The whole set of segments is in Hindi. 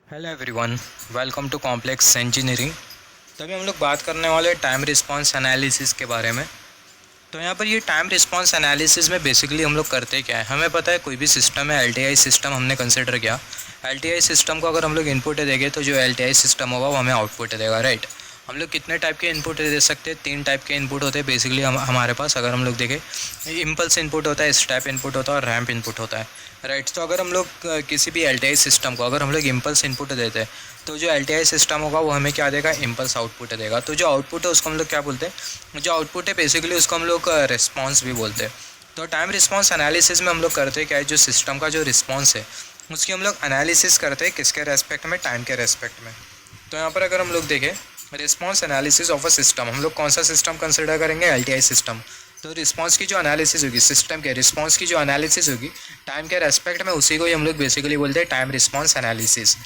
Hello everyone, welcome to complex engineering. तो अभी हम लोग बात करने वाले टाइम रिस्पांस एनालिसिस के बारे में। तो यहाँ पर ये टाइम रिस्पांस एनालिसिस में बेसिकली हम लोग करते क्या है, हमें पता है कोई भी सिस्टम है, एलटीआई सिस्टम हमने कंसिडर किया। एलटीआई सिस्टम को अगर हम लोग इनपुट देंगे तो जो एलटीआई सिस्टम होगा वो हमें आउटपुट देगा, राइट। हम लोग कितने टाइप के इनपुट दे सकते हैं? 3 टाइप के इनपुट होते हैं बेसिकली हमारे पास। अगर हम लोग देखें, इम्पल्स इनपुट होता है, स्टेप इनपुट होता है और रैंप इनपुट होता है, राइट। तो अगर हम लोग किसी भी एलटीआई सिस्टम को अगर हम लोग इम्पल्स इनपुट देते हैं तो जो एलटीआई सिस्टम होगा वो हमें क्या देगा? इम्पल्स आउटपुट देगा। तो जो आउटपुट है उसको हम लोग क्या बोलते हैं? जो आउटपुट है बेसिकली उसको हम लोग रिस्पॉन्स भी बोलते हैं। तो टाइम रिस्पॉन्स एनालिसिस में हम लोग करते क्या है, जो सिस्टम का जो रिस्पॉन्स है उसकी हम लोग एनालिसिस करते हैं, किसके रेस्पेक्ट में? टाइम के रेस्पेक्ट में। तो यहाँ पर अगर हम लोग देखें response analysis of a system, हम लोग कौन सा सिस्टम कंसिडर करेंगे? LTI system. तो रिस्पॉन्स की जो एनालिसिस होगी, सिस्टम के रिस्पॉन्स की जो एनालिसिस होगी टाइम के रेस्पेक्ट में, उसी को ही हम लोग बेसिकली बोलते हैं टाइम रिस्पॉन्स एनालिसिस,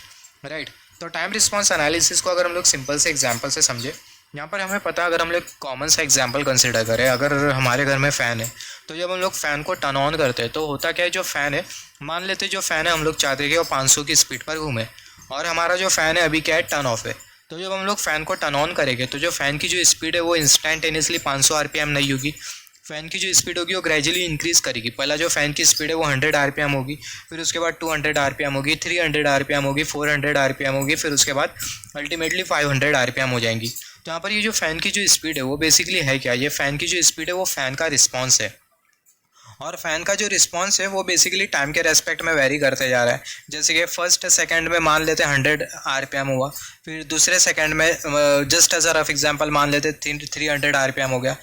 राइट। तो टाइम रिस्पॉन्स एनालिसिस को अगर हम लोग सिंपल से एग्जांपल से समझे, यहाँ पर हमें पता है, अगर हम लोग कॉमन सा एग्जांपल कंसिडर करें, अगर हमारे घर में फ़ैन है तो जब हम लोग फ़ैन को टर्न ऑन करते हैं तो होता क्या है, जो फ़ैन है, मान लेते जो फ़ैन है हम लोग चाहते हैं कि वो 500 की स्पीड पर घूमे, और हमारा जो फ़ैन है अभी क्या है, टर्न ऑफ है। तो जब हम लोग फ़ैन को टर्न ऑन करेंगे तो जो फ़ैन की जो स्पीड है वो इंस्टेंटेनियसली 500 आरपीएम नहीं होगी। फ़ैन की जो स्पीड होगी वो ग्रेजुअली इंक्रीज़ करेगी। पहला जो फ़ैन की स्पीड है वो 100 आरपीएम होगी, फिर उसके बाद 200 आरपीएम होगी, 300 आरपीएम होगी, 400 आरपीएम होगी, फिर उसके बाद अल्टीमेटली 500 आरपीएम हो जाएंगी। तो यहाँ पर ये जो फ़ैन की जो स्पीड है वो बेसिकली है क्या? ये फ़ैन की जो स्पीड है वो फ़ैन का रिस्पॉन्स है, और फ़ैन का जो रिस्पॉन्स है वो बेसिकली टाइम के रेस्पेक्ट में वेरी करते जा रहा है। जैसे कि फर्स्ट सेकंड में मान लेते 100 आरपीएम हुआ, फिर दूसरे सेकंड में just as a rough example मान लेते 300 आरपीएम हो गया,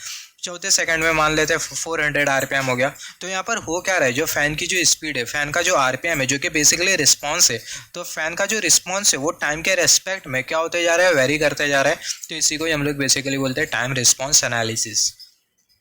चौथे सेकंड में मान लेते 400 आरपीएम हो गया। तो यहाँ पर हो क्या रहा है, जो फ़ैन की जो स्पीड है, फ़ैन का जो आरपीएम है, जो कि बेसिकली रिस्पॉन्स है, तो फ़ैन का जो रिस्पॉन्स है वो टाइम के रेस्पेक्ट में क्या होते जा रहा है? वेरी करते जा रहा है। तो इसी को ही हम लोग बेसिकली बोलते हैं टाइम रिस्पॉन्स एनालिसिस।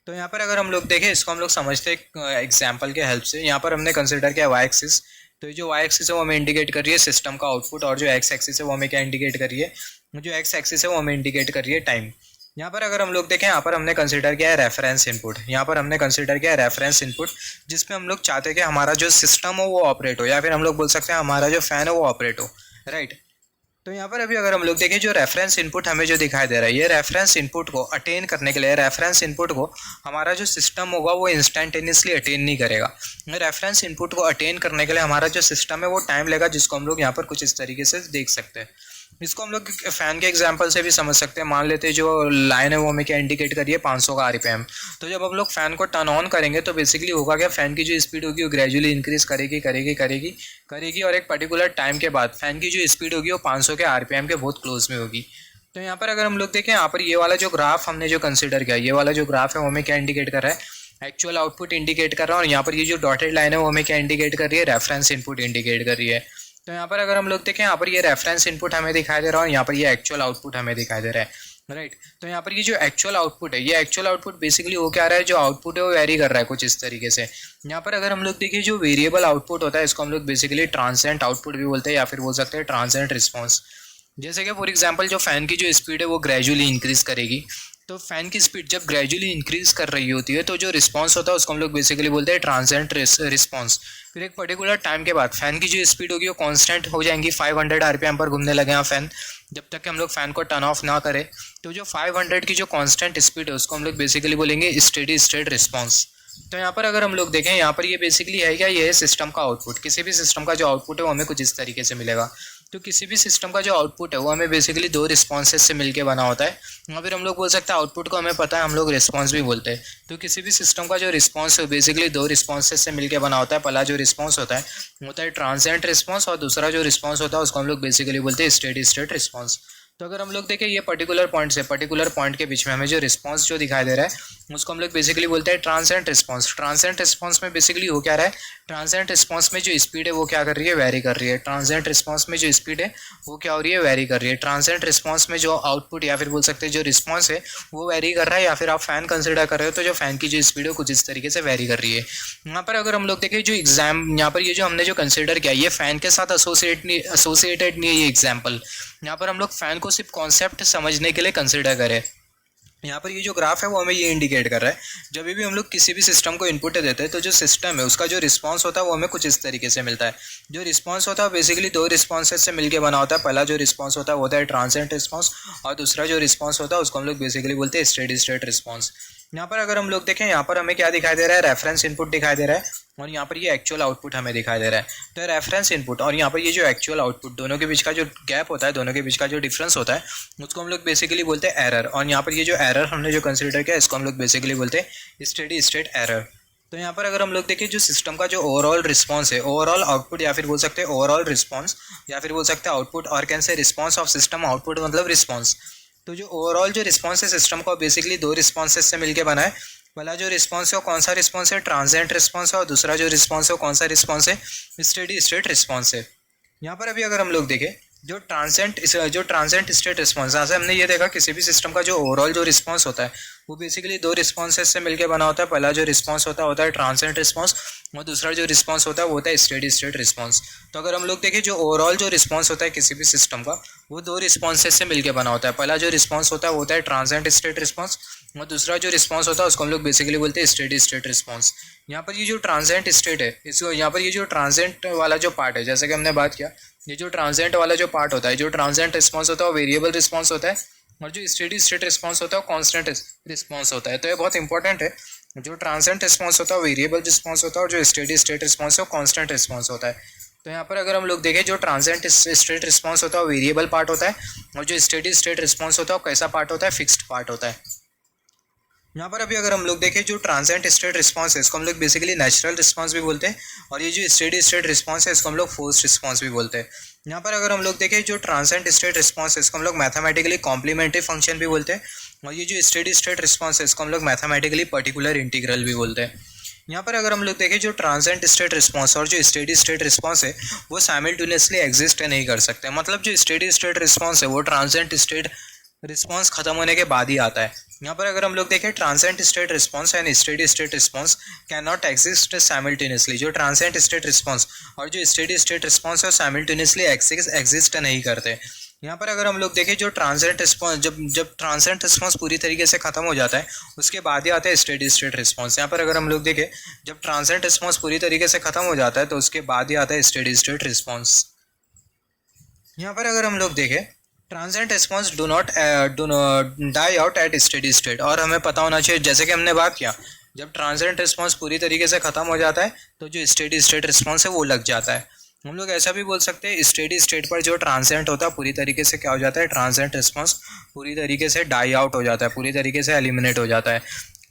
तो यहाँ पर अगर हम लोग देखें, इसको हम लोग समझते हैं एग्जाम्पल के हेल्प से। यहाँ पर हमने कंसिडर किया वाई एक्सिस। तो ये जो वाई एक्सिस है वो हमें इंडिकेट कर रही है सिस्टम का आउटपुट, और जो एक्स एक्सिस है वो हमें क्या इंडिकेट कर रही है? जो एक्स एक्सिस है वो हमें इंडिकेट कर रही है टाइम। यहाँ पर अगर हम लोग देखें, यहाँ पर हमने कंसिडर किया है रेफरेंस इनपुट। यहाँ पर हमने कंसिडर किया है रेफरेंस इनपुट, जिसमें हम लोग चाहते हैं कि हमारा जो सिस्टम हो वो ऑपरेट हो, या फिर हम लोग बोल सकते हैं हमारा जो फ़ैन है वो ऑपरेट हो, राइट। तो यहाँ पर अभी अगर हम लोग देखें, जो रेफरेंस इनपुट हमें जो दिखाई दे रहा है, ये रेफरेंस इनपुट को अटेन करने के लिए, रेफरेंस इनपुट को हमारा जो सिस्टम होगा वो इंस्टेंटेनियसली अटेन नहीं करेगा। रेफरेंस इनपुट को अटेन करने के लिए हमारा जो सिस्टम है वो टाइम लेगा, जिसको हम लोग यहाँ पर कुछ इस तरीके से देख सकते हैं। इसको हम लोग फ़ैन के एग्जांपल से भी समझ सकते हैं। मान लेते हैं जो लाइन है वो हमें क्या इंडिकेट करिए? 500 का आरपीएम। तो जब हम लोग फ़ैन को टर्न ऑन करेंगे तो बेसिकली होगा क्या, फ़ैन की जो स्पीड होगी वो ग्रेजुअली इंक्रीज़ करेगी करेगी करेगी करेगी, और एक पर्टिकुलर टाइम के बाद फ़ैन की जो स्पीड होगी वो 500 के आरपीएम के बहुत क्लोज में होगी। तो यहाँ पर अगर हम लोग देखें, यहाँ पर ये वाला जो ग्राफ हमने जो कंसिडर किया, ये वाला जो ग्राफ है वो हमें क्या इंडिकेट कर रहा है? एक्चुअल आउटपुट इंडिकेट कर रहा है। और यहाँ पर ये जो डॉटेड लाइन है वो हमें क्या इंडिकेट कर रही है? रेफरेंस इनपुट इंडिकेट कर रही है। तो यहाँ पर अगर हम लोग देखें, यहाँ पर ये रेफरेंस इनपुट हमें दिखाई दे रहा है, और यहाँ पर ये एक्चुअल आउटपुट हमें दिखाई दे रहा है, राइट। तो यहाँ पर ये जो एक्चुअल आउटपुट है, ये एक्चुअल आउटपुट बेसिकली हो क्या रहा है, जो आउटपुट है वो वेरी कर रहा है कुछ इस तरीके से। यहाँ पर अगर हम लोग देखिए, जो वेरिएबल आउटपुट होता है इसको हम लोग बेसिकली ट्रांसिएंट आउटपुट भी बोलते हैं, या फिर बोल सकते हैं ट्रांसिएंट रिस्पॉन्स। जैसे कि फॉर एग्जांपल जो फ़ैन की जो स्पीड है वो ग्रेजुअली इंक्रीज़ करेगी। तो फ़ैन की स्पीड जब ग्रेजुअली इंक्रीज़ कर रही होती है तो जो रिस्पांस होता है उसको हम लोग बेसिकली बोलते हैं ट्रांसिएंट रिस्पांस। फिर एक पर्टिकुलर टाइम के बाद फ़ैन की जो स्पीड होगी वो कांस्टेंट हो जाएंगी, 500 आरपीएम पर घूमने लगे हैं फ़ैन, जब तक कि हम लोग फ़ैन को टर्न ऑफ ना करें। तो जो 500 की जो कांस्टेंट स्पीड है उसको हम लोग बेसिकली बोलेंगे स्टेडी स्टेट रिस्पॉन्स। तो यहाँ पर अगर हम लोग देखें, यहाँ पर ये बेसिकली है क्या, ये है सिस्टम का आउटपुट। किसी भी सिस्टम का जो आउटपुट है वो हमें कुछ इस तरीके से मिलेगा। तो किसी भी सिस्टम का जो आउटपुट है वो हमें बेसिकली 2 रिस्पॉन्सेज से मिलके बना होता है, या फिर हम लोग बोल सकते हैं आउटपुट को हमें पता है, हम लोग रिस्पॉन्स भी बोलते हैं। तो किसी भी सिस्टम का जो रिस्पॉन्स है बेसिकली 2 रिस्पॉन्सेज से मिलके बना होता है। पहला जो रिस्पॉन्स होता है ट्रांसिएंट रिस्पॉन्स, और दूसरा जो रिस्पॉन्स होता है उसको हम लोग बेसिकली बोलते हैं स्टेडी स्टेट रिस्पॉन्स। तो अगर हम लोग देखें, ये पर्टिकुलर पॉइंट से पर्टिकुलर पॉइंट के बीच में हमें जो रिस्पॉन्स जो दिखाई दे रहा है उसको हम लोग बेसिकली बोलते हैं ट्रांसिएंट रिस्पॉन्स। ट्रांसिएंट रिस्पॉन्स में बेसिकली हो क्या रहा है, ट्रांसिएंट रिस्पॉन्स में जो स्पीड है वो क्या कर रही है, वेरी कर रही है। ट्रांसिएंट रिस्पॉन्स में जो स्पीड है वो क्या हो रही है, वेरी कर रही है। ट्रांसिएंट रिस्पॉन्स में जो आउटपुट या फिर बोल सकते हैं जो रिस्पॉन्स है वो वेरी कर रहा है, या फिर आप फ़ैन कंसिडर कर रहे हो तो जो फ़ैन की जो स्पीड है कुछ इस तरीके से वेरी कर रही है। यहाँ पर अगर हम लोग देखें, जो यहाँ पर ये जो हमने जो कंसिडर किया ये फ़ैन के साथ एसोसिएटेड नहीं है ये एग्जाम्पल। यहाँ पर हम लोग फ़ैन को सिर्फ कॉन्सेप्ट समझने के लिए कंसिडर करें। यहाँ पर ये जो ग्राफ है वो हमें ये इंडिकेट कर रहा है, जब भी हम लोग किसी भी सिस्टम को इनपुट देते हैं तो जो सिस्टम है उसका जो रिस्पांस होता है वो हमें कुछ इस तरीके से मिलता है। जो रिस्पांस होता है बेसिकली दो रिस्पांसेस से मिलकर बना होता है। पहला जो रिस्पांस होता है वो होता है ट्रांजिएंट रिस्पांस, और दूसरा जो रिस्पांस होता है उसको हम लोग बेसिकली बोलते हैं स्टेडी स्टेट रिस्पांस। यहाँ पर अगर हम लोग देखें, यहाँ पर हमें क्या दिखाई दे रहा है, रेफरेंस इनपुट दिखाई दे रहा है, और यहाँ पर ये एक्चुअल आउटपुट हमें दिखाई दे रहा है। तो रेफरेंस इनपुट और यहाँ पर ये जो एक्चुअल आउटपुट, दोनों के बीच का जो गैप होता है, दोनों के बीच का जो डिफरेंस होता है, उसको हम लोग बेसिकली बोलते हैं एरर। और यहाँ पर ये जो एरर हमने जो कंसिडर किया इसको हम लोग बेसिकली बोलते हैं स्टेडी स्टेट एरर। तो यहाँ पर अगर हम लोग देखें जो सिस्टम का जो ओवरऑल रिस्पांस है, ओवरऑल आउटपुट या फिर बोल सकते हैं ओवरऑल रिस्पांस, या फिर बोल सकते हैं आउटपुट, और can say response of system, output मतलब रिस्पांस। तो जो ओवरऑल जो रिस्पांस है सिस्टम का बेसिकली दो रिस्पांसेस से मिलकर बना है। पहला जो रिस्पांस है वो कौन सा रिस्पांस है, ट्रांजिएंट रिस्पांस है, और दूसरा जो रिस्पांस है वो कौन सा रिस्पांस है, स्टेडी स्टेट रिस्पांस है। यहाँ पर अभी अगर हम लोग देखें जो ट्रांजिएंट स्टेट रिस्पांस, यहाँ से हमने ये देखा किसी भी सिस्टम का जो ओवरऑल जो रिस्पांस होता है वो बेसिकली दो रिस्पांसेस से मिलकर बना होता है। पहला जो रिस्पांस होता है ट्रांजिएंट रिस्पांस, और दूसरा जो रिस्पांस होता है वो होता है स्टेडी स्टेट रिस्पांस। तो अगर हम लोग देखें जो ओवरऑल जो रिस्पांस होता है किसी भी सिस्टम का वो दो रिस्पांसेस से मिलकर बना होता है। पहला जो रिस्पांस होता है वो होता है ट्रांजिएंट स्टेट रिस्पांस, और दूसरा जो रिस्पांस होता है उसको हम लोग बेसिकली बोलते हैं स्टेडी स्टेट रिस्पांस। यहाँ पर ये जो ट्रांजिएंट स्टेट है, इसको यहाँ पर ये जो ट्रांजिएंट वाला जो पार्ट है, जैसे कि हमने बात किया, ये जो ट्रांजिएंट वाला जो पार्ट होता है, जो ट्रांजिएंट रिस्पांस होता है वो वेरिएबल रिस्पांस होता है, और जो स्टेडी स्टेट रिस्पांस होता है वो कांस्टेंट रिस्पांस होता है। तो ये बहुत इंपॉर्टेंट है, जो ट्रांजिएंट रिस्पांस होता है वो वेरिएबल रिस्पांस होता है, और जो स्टेडी स्टेट रिस्पांस है वो कांस्टेंट रिस्पांस होता है। तो यहाँ पर अगर हम लोग देखें जो ट्रांजिएंट स्टेट रिस्पांस होता है वो वेरिएबल पार्ट होता है, और जो स्टेडी स्टेट रिस्पांस होता है वो कैसा पार्ट होता है, फिक्स्ड पार्ट होता है। यहाँ पर अभी अगर हम लोग देखें जो ट्रांजिएंट स्टेट रिस्पांस है इसको हम लोग बेसिकली नेचुरल रिस्पांस भी बोलते हैं, और ये जो स्टेडी स्टेट रिस्पांस है इसको हम लोग फोर्स्ड रिस्पांस भी बोलते हैं। यहाँ पर अगर हम लोग देखें जो ट्रांजिएंट स्टेट रिस्पांस है इसको हम लोग मैथमेटिकली कॉम्प्लीमेंट्री फंक्शन भी बोलते हैं, और ये जो स्टेडी स्टेट रिस्पांस है इसको हम लोग मैथमेटिकली पर्टिकुलर इंटीग्रल भी बोलते हैं। यहाँ पर अगर हम लोग देखें जो ट्रांजिएंट स्टेट रिस्पांस और जो स्टेडी स्टेट रिस्पांस है वो साइमल्टेनियसली एग्जिस्ट नहीं कर सकते। मतलब जो स्टेडी स्टेट रिस्पांस है वो ट्रांजिएंट स्टेट रिस्पांस खत्म होने के बाद ही आता है। यहाँ पर अगर हम लोग देखें transient state response and steady state response can not exist simultaneously. जो ट्रांजिएंट स्टेट रिस्पांस और जो स्टेडी स्टेट रिस्पांस है साइमल्टेनियसली एग्जिस्ट नहीं करते। यहाँ पर अगर हम लोग देखें जो ट्रांजिएंट रिस्पांस, जब ट्रांजिएंट रिस्पांस पूरी तरीके से खत्म हो जाता है उसके बाद ही आता है स्टेडी स्टेट रिस्पांस। यहाँ पर अगर हम लोग देखें जब ट्रांजिएंट रिस्पांस पूरी तरीके से खत्म हो जाता है तो उसके बाद ही आता है स्टेडी स्टेट रिस्पांस। यहाँ पर अगर हम लोग देखें transient response do not die out at steady state, और हमें पता होना चाहिए जैसे कि हमने बात किया जब ट्रांजिएंट रिस्पांस पूरी तरीके से खत्म हो जाता है तो जो स्टेडी स्टेट रिस्पांस है वो लग जाता है। हम लोग ऐसा भी बोल सकते हैं स्टेडी स्टेट पर जो ट्रांजिएंट होता है पूरी तरीके से क्या हो जाता है, ट्रांजिएंट रिस्पांस पूरी तरीके से डाई आउट हो जाता है, पूरी तरीके से एलिमिनेट हो जाता है।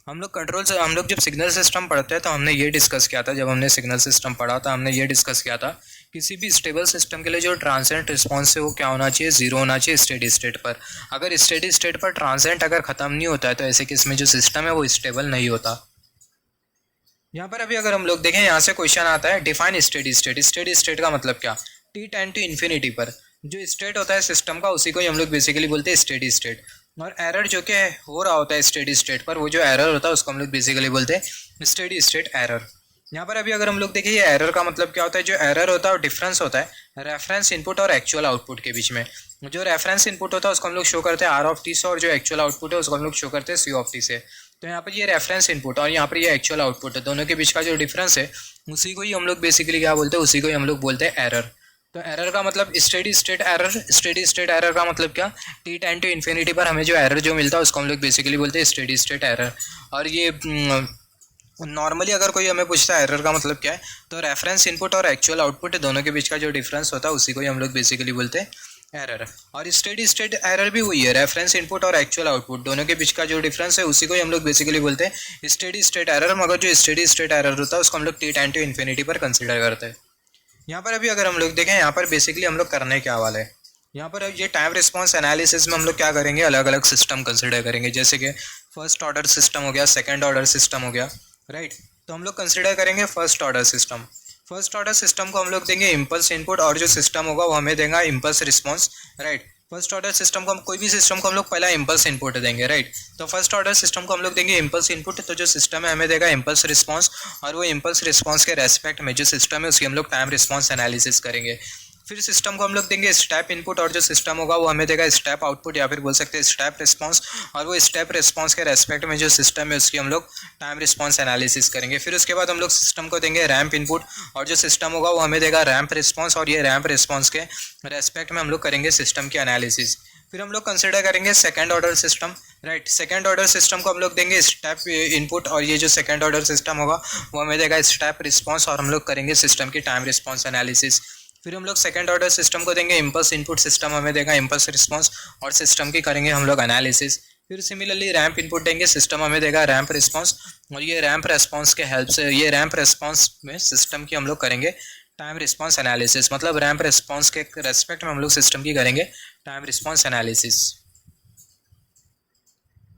हम लोग जब सिग्नल सिस्टम पढ़ते हैं तो हमने ये डिस्कस किया था, जब हमने सिग्नल सिस्टम पढ़ा था हमने ये डिस्कस किया था किसी भी स्टेबल सिस्टम के लिए जो ट्रांजिएंट रिस्पांस है वो क्या होना चाहिए, जीरो होना चाहिए स्टेडी स्टेट पर। अगर स्टेडी स्टेट पर ट्रांजिएंट अगर ख़त्म नहीं होता है तो ऐसे केस में जो सिस्टम है वो स्टेबल नहीं होता। यहाँ पर अभी अगर हम लोग देखें यहाँ से क्वेश्चन आता है define steady state. Steady state का मतलब क्या, टी टेंड टू इन्फिनिटी पर जो स्टेट होता है सिस्टम का उसी को ही हम लोग बेसिकली बोलते हैं स्टेडी स्टेट। और एरर जो कि हो रहा होता है स्टेडी स्टेट पर वो जो एरर होता है उसको हम लोग बेसिकली बोलते हैं स्टेडी स्टेट एरर। यहाँ पर अभी अगर हम लोग देखें ये एरर का मतलब क्या होता है, जो एरर होता है वो डिफरेंस होता है रेफरेंस इनपुट और एक्चुअल आउटपुट के बीच में। जो रेफरेंस इनपुट होता है उसको हम लोग शो करते हैं आर ऑफ टी से, और जो एक्चुअल आउटपुट है उसको हम लोग शो करते हैं सी ऑफ टी से। तो यहाँ पर ये रेफरेंस इनपुट और यहाँ पर ये एक्चुअल आउटपुट है, दोनों के बीच का जो डिफरेंस है उसी को ही हम लोग बेसिकली क्या बोलते हैं, उसी को ही हम लोग बोलते हैं एरर। तो एरर का मतलब steady state error. Steady state error का मतलब क्या, टी टेंड टू इन्फिनिटी पर हमें जो एरर जो मिलता है उसको हम लोग बेसिकली बोलते हैं स्टेडी स्टेट एरर। और ये नॉर्मली अगर कोई हमें पूछता है एरर का मतलब क्या है तो रेफरेंस इनपुट और एक्चुअल आउटपुट दोनों के बीच का जो डिफरेंस होता है उसी को ही हम लोग बेसिकली बोलते हैं एरर। और स्टेडी स्टेट एरर भी वही है, रेफरेंस इनपुट और एक्चुअल आउटपुट दोनों के बीच का जो डिफरेंस है उसी को ही हम लोग बेसिकली बोलते हैं स्टेडी स्टेट एरर। मगर जो स्टेडी स्टेट एरर होता है उसको हम लोग टी टेंड टू इन्फिनिटी पर कंसिडर करते हैं। यहाँ पर अभी अगर हम लोग देखें यहाँ पर बेसिकली हम लोग करने क्या वाले हैं, यहाँ पर ये टाइम रिस्पांस एनालिसिस में हम लोग क्या करेंगे, अलग अलग सिस्टम कंसिडर करेंगे। जैसे कि फर्स्ट ऑर्डर सिस्टम हो गया, सेकंड ऑर्डर सिस्टम हो गया, राइट। तो हम लोग कंसिडर करेंगे first order system. First order system को हम लोग देंगे इम्पल्स इनपुट, और जो सिस्टम होगा वो हमें देगा impulse response, right. First order system को हम कोई भी सिस्टम को हम लोग पहला इम्पल्स इनपुट देंगे, राइट। तो फर्स्ट ऑर्डर सिस्टम को हम लोग देंगे इम्पल्स इनपुट, तो जो सिस्टम है हमें देगा इम्पल्स रिस्पांस, और वो इम्पल्स रिस्पांस के रेस्पेक्ट में जो सिस्टम है उसकी हम लोग टाइम रिस्पांस एनालिसिस करेंगे। फिर सिस्टम को हम लोग देंगे स्टेप इनपुट और जो सिस्टम होगा वो हमें देगा स्टेप आउटपुट या फिर बोल सकते हैं स्टेप रिस्पांस। और वो स्टेप रिस्पांस के रेस्पेक्ट में जो सिस्टम है उसकी हम लोग टाइम रिस्पांस एनालिसिस करेंगे। फिर उसके बाद हम लोग सिस्टम को देंगे रैंप इनपुट और जो सिस्टम होगा वो हमें देगा रैंप रिस्पांस और ये रैंप रिस्पांस के रेस्पेक्ट में हम लोग करेंगे सिस्टम की एनालिसिस। फिर हम लोग कंसिडर करेंगे second order system, right. Second order system को हम लोग देंगे स्टेप इनपुट और ये जो सेकंड ऑर्डर सिस्टम होगा वो हमें देगा स्टेप रिस्पांस और हम लोग करेंगे सिस्टम की टाइम रिस्पांस एनालिसिस। फिर हम लोग सेकंड ऑर्डर सिस्टम को देंगे इम्पल्स इनपुट, सिस्टम हमें देगा इम्पल्स रिस्पांस और सिस्टम की करेंगे हम लोग एनालिसिस। फिर सिमिलरली रैंप इनपुट देंगे, सिस्टम हमें देगा रैंप रिस्पांस और ये रैंप रिस्पांस के हेल्प से ये रैंप रिस्पांस में सिस्टम की हम लोग करेंगे टाइम रिस्पांस एनालिसिस। मतलब रैंप रिस्पांस के रेस्पेक्ट में हम लोग सिस्टम की करेंगे टाइम रिस्पांस एनालिसिस।